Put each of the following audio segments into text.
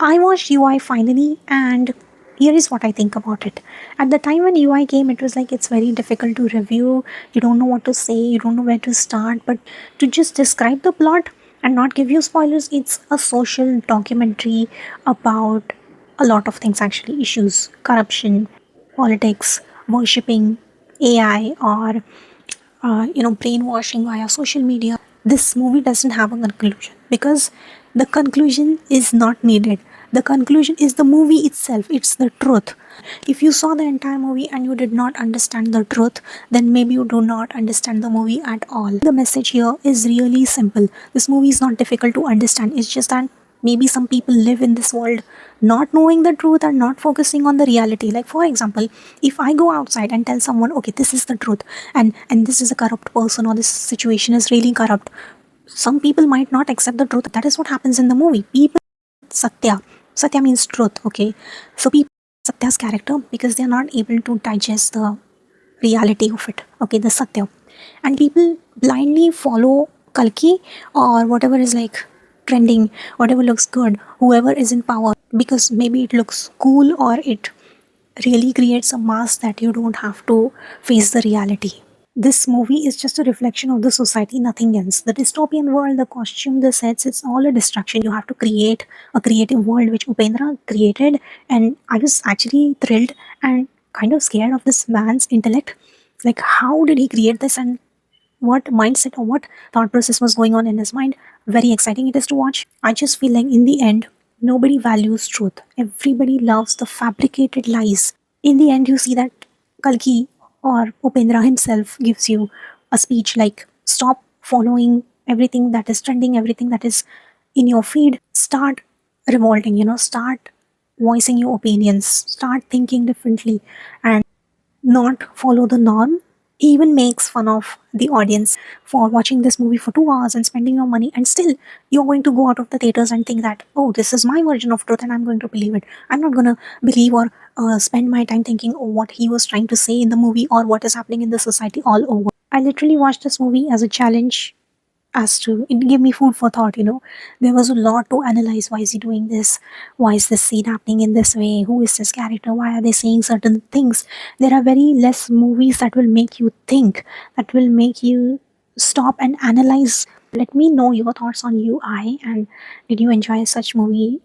I watched UI finally, and here is what I think about it. At the time when UI came, it was like it's very difficult to review. You don't know what to say, you don't know where to start, but to just describe the plot and not give you spoilers, it's a social documentary about a lot of things actually: issues, corruption, politics, worshipping AI, or brainwashing via social media. This movie doesn't have a conclusion because the conclusion is not needed. The conclusion is the movie itself, it's the truth. If you saw the entire movie and you did not understand the truth, then maybe you do not understand the movie at all. The message here is really simple. This movie is not difficult to understand, it's just that maybe some people live in this world not knowing the truth and not focusing on the reality. Like, for example, if I go outside and tell someone, okay, this is the truth, and this is a corrupt person, or this situation is really corrupt, some people might not accept the truth. That is what happens in the movie. People, satya means truth, okay? So people satya's character because they are not able to digest the reality of it, okay, the satya. And people blindly follow Kalki or whatever is like trending, whatever looks good, whoever is in power, because maybe it looks cool or it really creates a mask that you don't have to face the reality. This movie is just a reflection of the society, nothing else. The dystopian world, the costume, the sets, it's all a distraction. You have to create a creative world, which Upendra created. And I was actually thrilled and kind of scared of this man's intellect. Like, how did he create this, and what mindset or what thought process was going on in his mind? Very exciting it is to watch. I just feel like in the end, nobody values truth. Everybody loves the fabricated lies. In the end, you see that Kalki or Upendra himself gives you a speech like, stop following everything that is trending, everything that is in your feed. Start revolting, start voicing your opinions, start thinking differently, and not follow the norm. He even makes fun of the audience for watching this movie for 2 hours and spending your money, and still you're going to go out of the theaters and think that, oh, this is my version of truth and I'm going to believe it. I'm not going to believe or spend my time thinking, oh, what he was trying to say in the movie or what is happening in the society all over. I literally watched this movie as a challenge, as to it gave me food for thought. There was a lot to analyze. Why is he doing this? Why is this scene happening in this way? Who is this character? Why are they saying certain things? There are very less movies that will make you think, that will make you stop and analyze. Let me know your thoughts on UI, and did you enjoy such a movie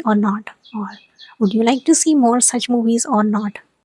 or not, or would you like to see more such movies or not?